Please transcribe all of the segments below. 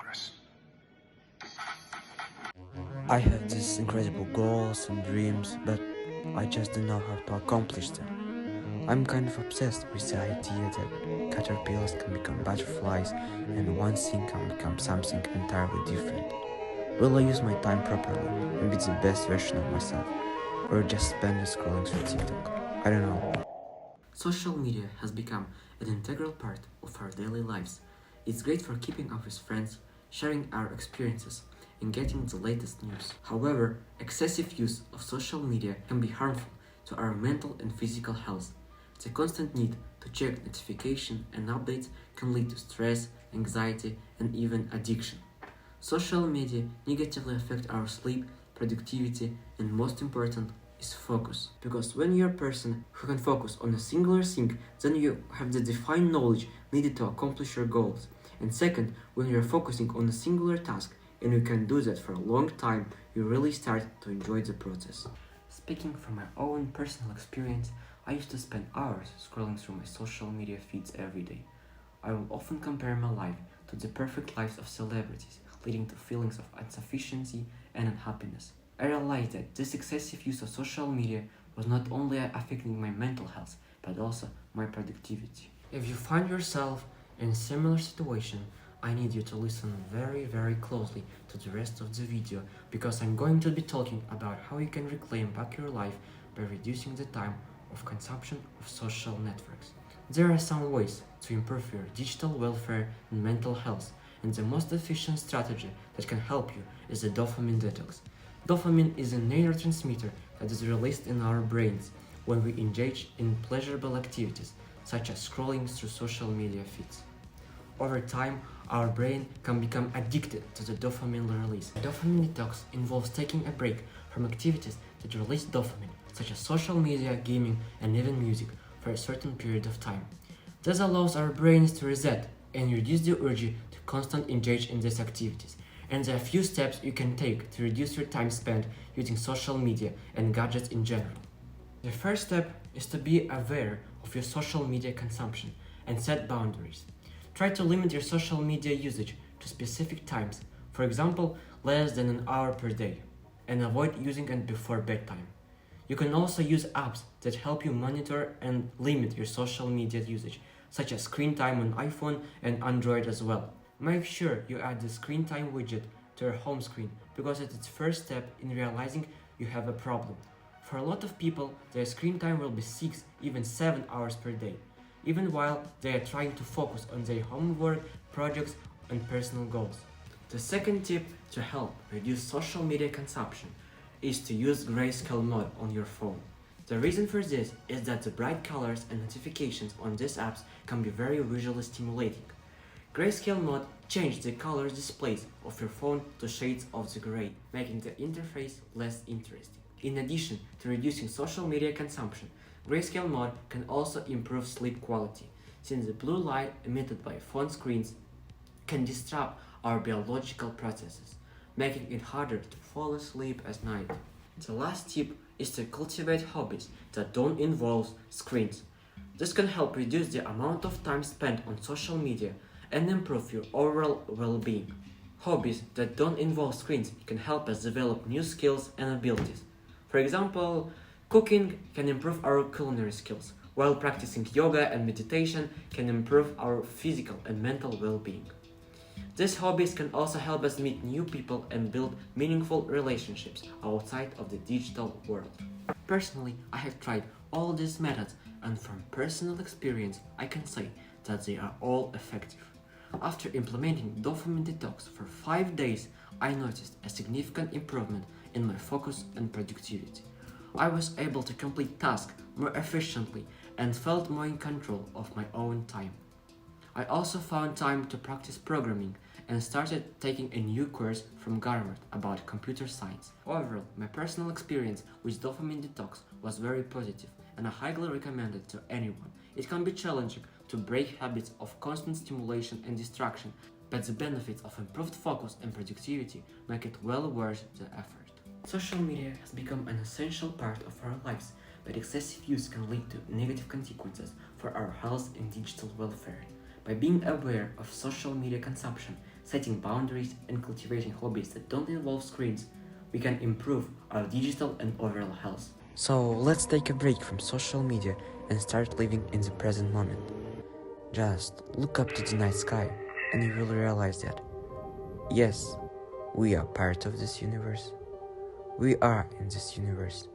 progress. I have these incredible goals and dreams, but I just don't know how to accomplish them. I'm kind of obsessed with the idea that caterpillars can become butterflies and one thing can become something entirely different. Will I use my time properly and be the best version of myself, or just spend it scrolling through TikTok? I don't know. Social media has become an integral part of our daily lives. It's great for keeping up with friends, sharing our experiences, and getting the latest news. However, excessive use of social media can be harmful to our mental and physical health. The constant need to check notifications and updates can lead to stress, anxiety, and even addiction. Social media negatively affect our sleep, productivity, and most important is focus. Because when you're a person who can focus on a singular thing, then you have the defined knowledge needed to accomplish your goals. And second, when you're focusing on a singular task and you can do that for a long time, you really start to enjoy the process. Speaking from my own personal experience, I used to spend hours scrolling through my social media feeds every day. I will often compare my life to the perfect lives of celebrities, leading to feelings of insufficiency and unhappiness. I realized that this excessive use of social media was not only affecting my mental health, but also my productivity. If you find yourself in a similar situation, I need you to listen very closely to the rest of the video, because I'm going to be talking about how you can reclaim back your life by reducing the time of consumption of social networks. There are some ways to improve your digital welfare and mental health, and the most efficient strategy that can help you is the dopamine detox. Dopamine is a neurotransmitter that is released in our brains when we engage in pleasurable activities, such as scrolling through social media feeds. Over time, our brain can become addicted to the dopamine release. Dopamine detox involves taking a break from activities that release dopamine, such as social media, gaming, and even music, for a certain period of time. This allows our brains to reset and reduce the urge to constantly engage in these activities. And there are a few steps you can take to reduce your time spent using social media and gadgets in general. The first step is to be aware of your social media consumption and set boundaries. Try to limit your social media usage to specific times, for example, less than an hour per day, and avoid using it before bedtime. You can also use apps that help you monitor and limit your social media usage, such as screen time on iPhone and Android as well. Make sure you add the screen time widget to your home screen, because it's the first step in realizing you have a problem. For a lot of people, their screen time will be 6, even 7 hours per day, even while they are trying to focus on their homework, projects, and personal goals. The second tip to help reduce social media consumption is to use grayscale mode on your phone. The reason for this is that the bright colors and notifications on these apps can be very visually stimulating. Grayscale mode changes the color displays of your phone to shades of the gray, making the interface less interesting. In addition to reducing social media consumption, grayscale mode can also improve sleep quality, since the blue light emitted by phone screens can disrupt our biological processes, making it harder to fall asleep at night. The last tip is to cultivate hobbies that don't involve screens. This can help reduce the amount of time spent on social media and improve your overall well-being. Hobbies that don't involve screens can help us develop new skills and abilities. For example, cooking can improve our culinary skills, while practicing yoga and meditation can improve our physical and mental well-being. These hobbies can also help us meet new people and build meaningful relationships outside of the digital world. Personally, I have tried all these methods, and from personal experience, I can say that they are all effective. After implementing dopamine detox for 5 days, I noticed a significant improvement in my focus and productivity. I was able to complete tasks more efficiently and felt more in control of my own time. I also found time to practice programming and started taking a new course from Harvard about computer science. Overall, my personal experience with dopamine detox was very positive, and I highly recommend it to anyone. It can be challenging to break habits of constant stimulation and distraction, but the benefits of improved focus and productivity make it well worth the effort. Social media has become an essential part of our lives, but excessive use can lead to negative consequences for our health and digital welfare. By being aware of social media consumption, setting boundaries, and cultivating hobbies that don't involve screens, we can improve our digital and overall health. So let's take a break from social media and start living in the present moment. Just look up to the night sky and you will realize that, yes, we are part of this universe. We are in this universe.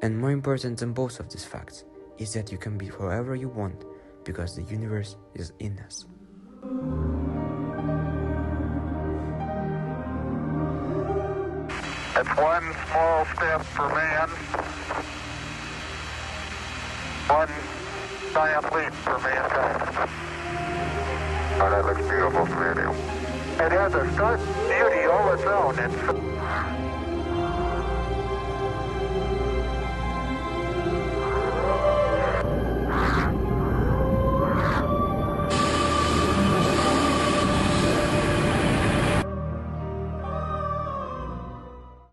And more important than both of these facts is that you can be whoever you want because the universe is in us. It's one small step for man, one giant leap for mankind. Oh, that looks beautiful, Freddy. It has a stark beauty all its own.